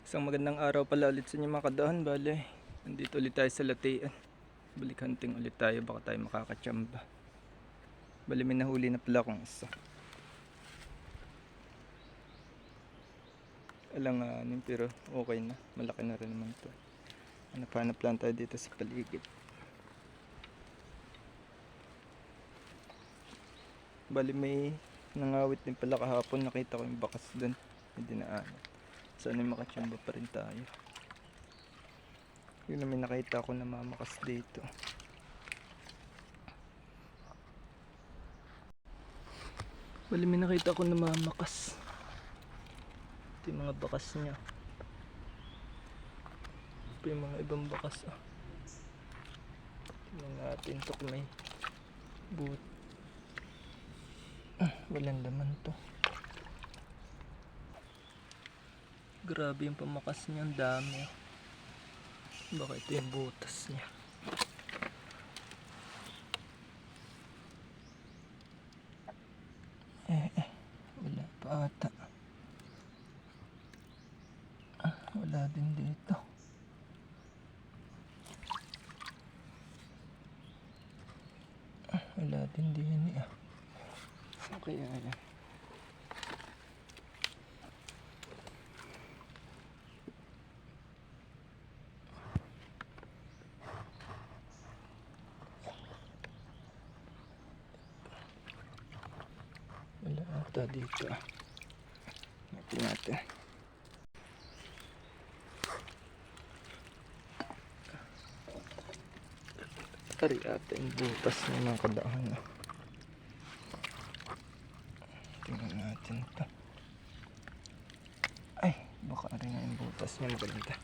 Isang magandang araw pala ulit sa inyo mga kadahan. Bale, nandito ulit tayo sa Latian. Balik hunting ulit tayo, baka tayo makakatsamba. Bale, may nahuli na pala akong isa. Alanganin pero okay na. Malaki na rin naman to. Hanap-hanap lang tayo dito sa paligid. Bale, may nangawit din pala kahapon. Nakita ko yung bakas dun. May dinaanan. Sana makatsamba pa rin tayo. Yun na, may nakita ko na mamakas dito. Bali, may nakita ko na mamakas. Ito yung mga bakas niya. Ito yung mga ibang bakas. Tingnan natin ito kung may but. Walang laman to. Grabe yung pamakas niya, ang dami. Baka ito yung butas niya. Wala pa ata. Wala din dito. Wala din din eh. Okay, ayan. Wala ata dito. Natin natin. Tari ata yung butas ng mga kadaan. Tingnan natin ito. Ay, baka rin nga yung butas niya maganda.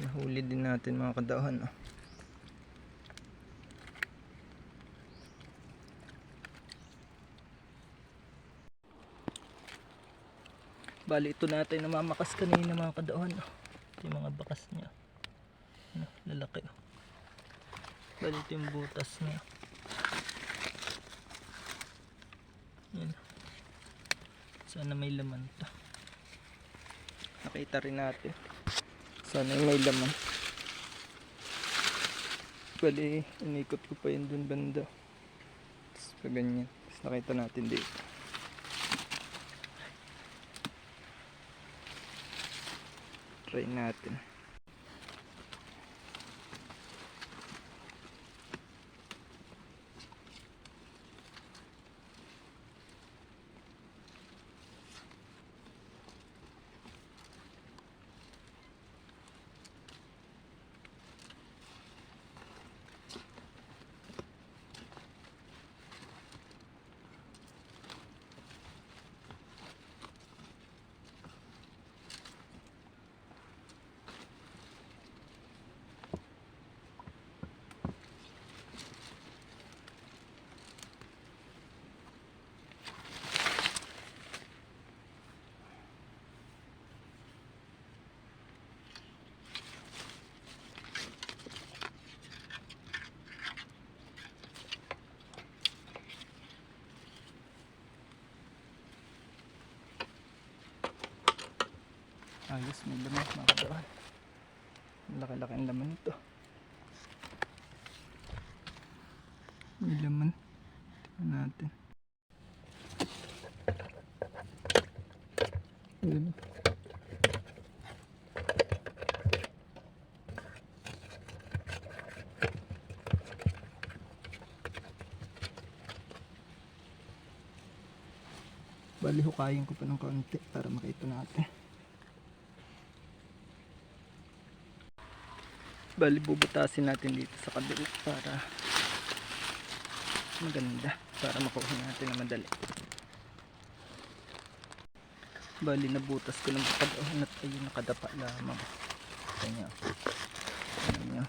Nahuli din natin mga kadaan. Bali, ito natin namamakas kanina mga kadaan. Ito yung mga bakas niya. Lalaki. Bali, ito yung butas niya. Yan. Sana may laman to. Nakita rin natin. Sana may laman. Bali, inikot ko pa yun dun banda. Tapos pa ganyan. Tapos nakita natin dito. Try natin. Ayos, may laman mga kadaan. Laki-laki ang laman ito. May laman. Tingnan natin. Ayan. Bali, hukayin ko pa ng kaunti para makita natin. Bali, bubutasin natin dito sa kabila para maganda, para makuha natin na madali. Bali, nabutas ko ng pagkadaon at ayun, nakadapa lamang. Kanya. Kanya.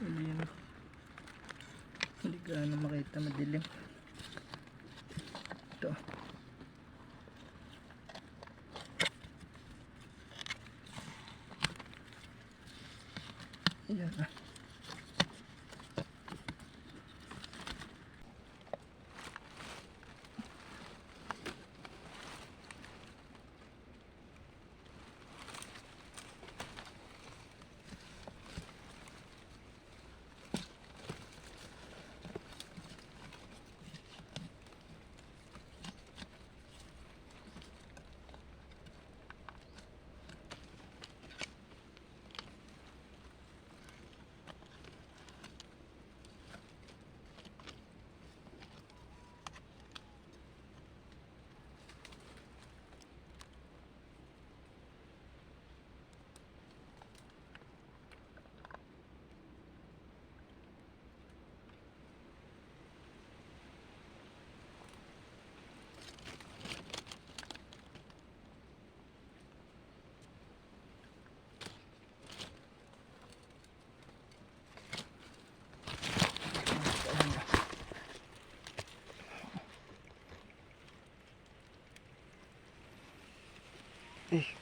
Ayun. Hindi ka na makita, madilim. Ito. Ayan ah.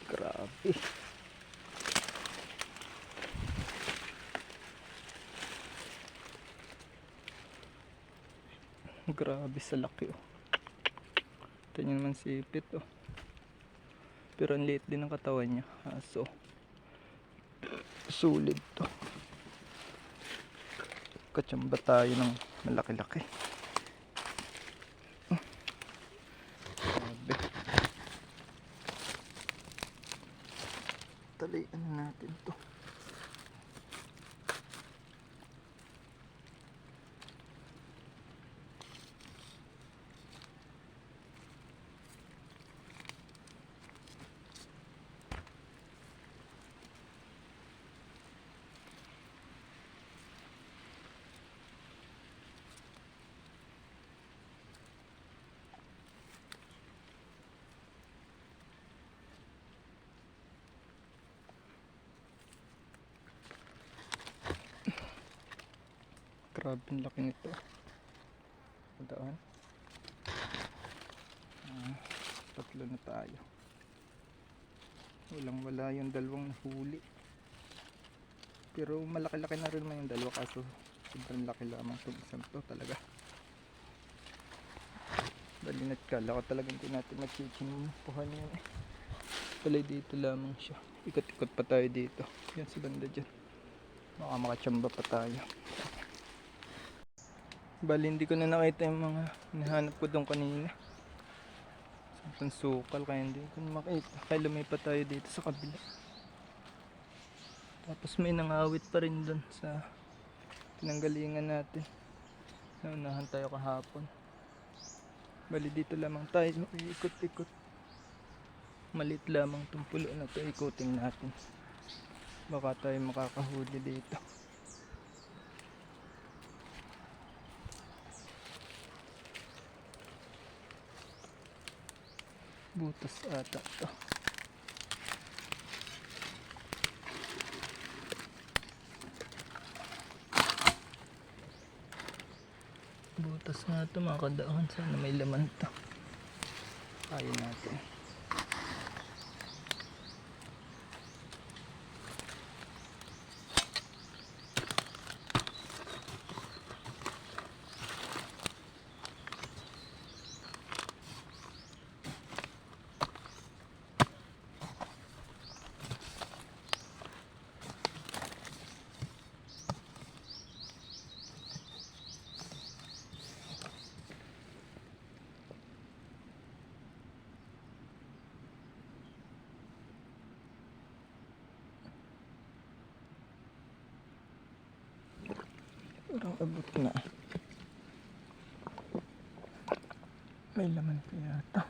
Grabe. Grabe sa laki oh. Ito nyo naman sipit oh. Pero ang liit din ng katawan niya. So, sulit to. Katsamba tayo ng malaki-laki. Grabe. Talian natin to. Grabe ang laki nito. Daan. Tatlo na tayo. Walang wala yung dalawang nahuli. Pero malaki-laki na rin naman yung dalawa, kaso sobrang laki lamang itong isang to talaga. Balinat kala ko talagang hindi natin machichimpuhan yun eh. Palay dito lamang siya. Ikot-ikot pa tayo dito. Yan sa banda dyan. Baka makatsamba pa tayo. Bali hindi ko na nakita yung mga hinahanap ko doon kanina. Sa pansukal kaya hindi ko na makita. Kaya lumipat tayo dito sa kabila. Tapos may nangawit pa rin doon sa pinanggalingan natin. Naunahan tayo kahapon. Bali dito lamang tayo ikot-ikot. Malit lamang itong pulo na ito, ikutin natin. Baka tayo makakahuli dito. Butas ata ito. Butas nga ito mga kadaon. Sana may laman ito. Kaya natin. Parang abot na. May laman pa yata.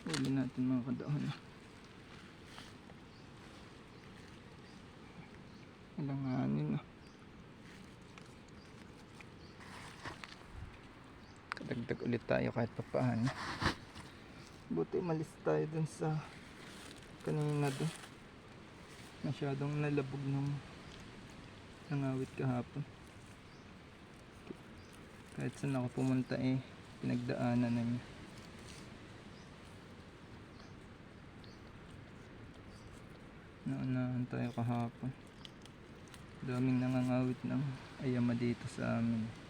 Huli natin mga kadaon. Alanganin. makadagdag ulit tayo kahit pa paano. Buti umalis tayo dun sa kanina dun. Masyadong nalabog nung nangawit kahapon. Kahit saan ako pumunta pinagdaanan na niya. Naunahan tayo kahapon. Daming nangangawit ng ayama dito sa amin.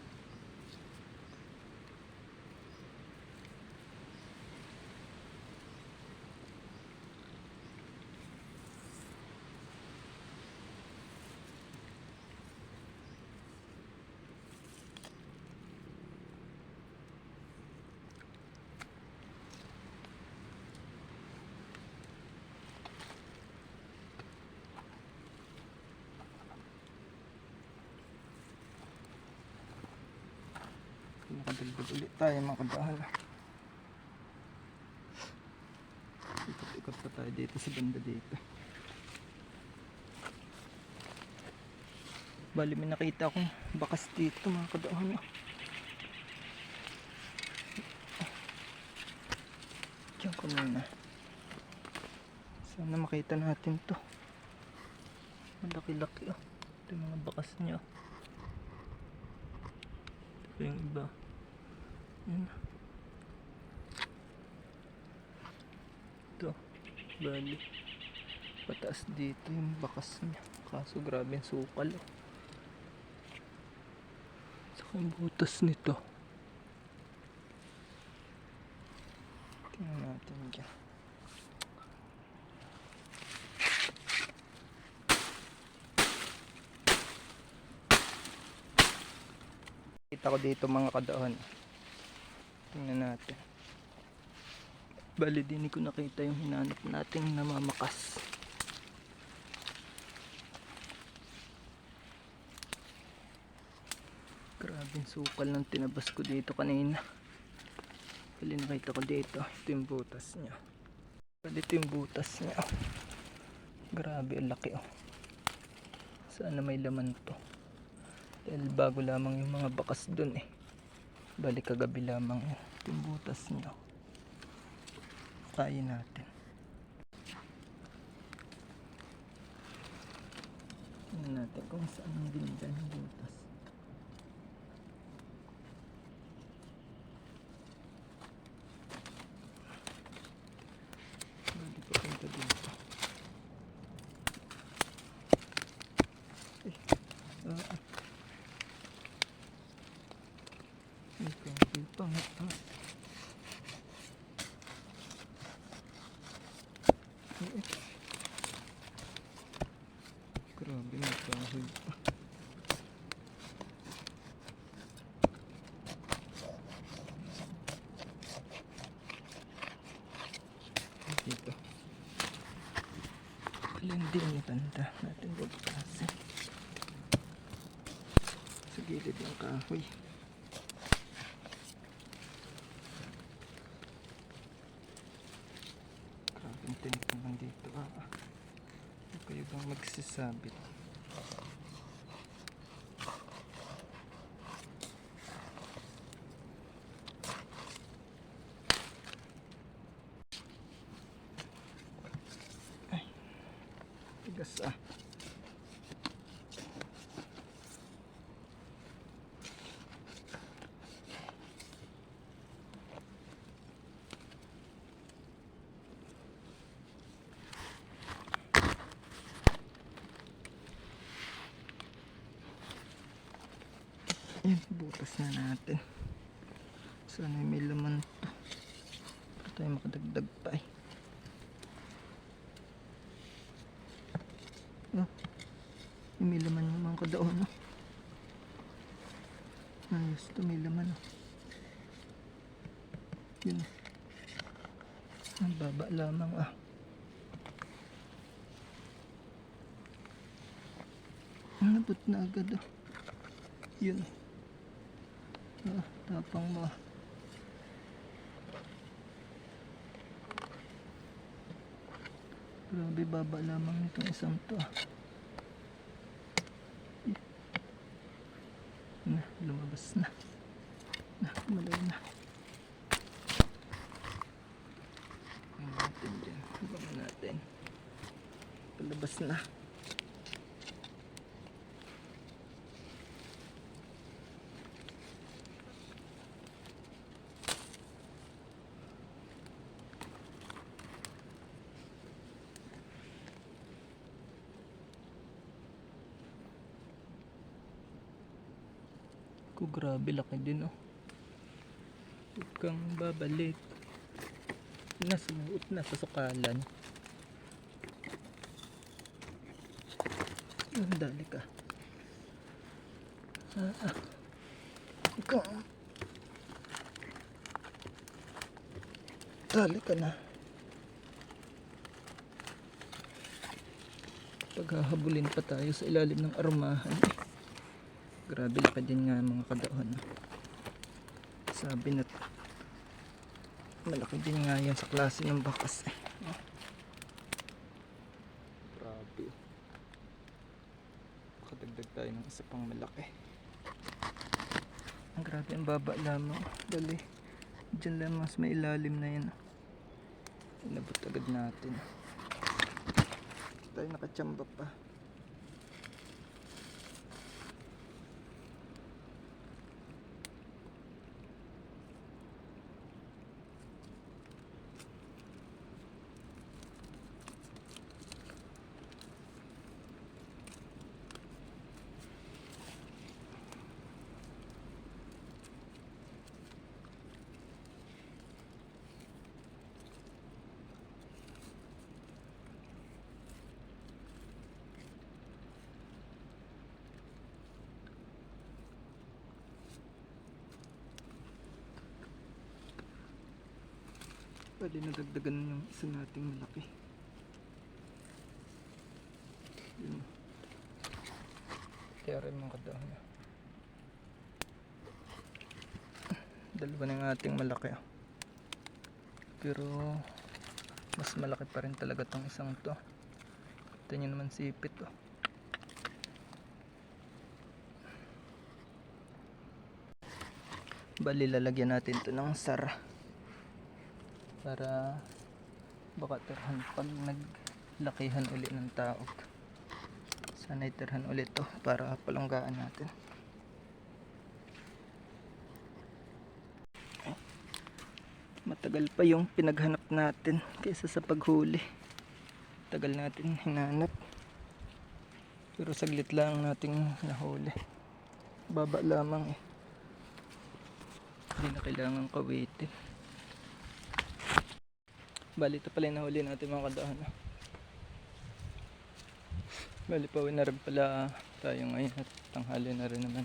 Makadagdag ulit tayo mga kabahala. Ikot-ikot pa tayo dito sa banda dito. Bali may nakita akong bakas dito mga kabahala. Diyan ko muna. Sana makita natin to. Malaki-laki oh. Ito yung mga bakas niya. Ito yung iba. Yan. Ito. Bali. Pataas dito yung bakas niya. Kaso grabe yung sukal oh. Saka yung butas nito. Tingnan natin dyan. Kita ko dito mga kadaon. Tingnan natin. Bali din ko nakita yung hinanap nating namamakas. Grabing sukal ng tinabas ko dito kanina. Bali nakita ko dito. Ito yung butas niya. Bali ito yung butas niya. Grabe ang laki oh. Sana may laman to. Dahil bago lamang yung mga bakas dun Bali kagabi lamang yung butas niya. Kain natin. Tingnan natin kung saan ang binigyan ng butas. Bali papunta dito. May pa nga grabe may kahoy pa. Dito alin din matanda natin bugtasin sa gilid ng kahoy. Grabing tinik naman dito Ano kayo bang magsasabit? Ay, tigas Yan, butas na natin. Sana may laman to. Para tayo makadagdag pa may laman yung mga kadaon ayos to, may laman yun ang baba lamang nabot na agad yun tapang mo grabe baba lamang nitong isang to lumabas na malayo na Ko grabe laki din oh. Huwag kang babalik. Nasuot na sa sukalan. Dali ka. Ikaw. Dali ka na. Paghahabulin pa tayo sa ilalim ng arumahan. Grabe laki din nga mga kadaon. Sabi na malaki din nga yan sa klase ng bakas. Grabe. Makadagdag tayo ng isa pang malaki. Ang grabe ang baba lamang. Dali. Diyan lang mas may ilalim na yan. Inabot agad natin. Tayo nakachamba pa. Pwede nadagdagan ng isa nating malaki. Yun. Kaya rin mga kadaon. Dalawa na yung ating malaki. Pero mas malaki pa rin talaga tong isang to. Ito nyo naman sipit oh. Bali lalagyan natin to ng sara. Para baka tirhan pag naglakihan uli ng taog. Sana'y tirhan ulit to para palanggaan natin. Matagal pa yung pinaghanap natin kaysa sa paghuli. Tagal natin hinanap. Pero saglit lang nating nahuli. Baba lamang eh. Hindi na kailangan kawitin. Bali ito pala yung nahuli natin mga kadaon. Bali pauwi na rin pala tayo ngayon at tanghali na rin naman.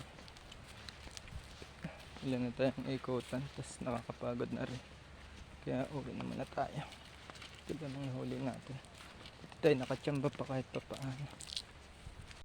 Ilan na tayong ikutan tapos nakakapagod na rin. Kaya uwi naman na tayo. Ito ba nang nahuli natin? Ito tayo nakachamba pa kahit pa paano.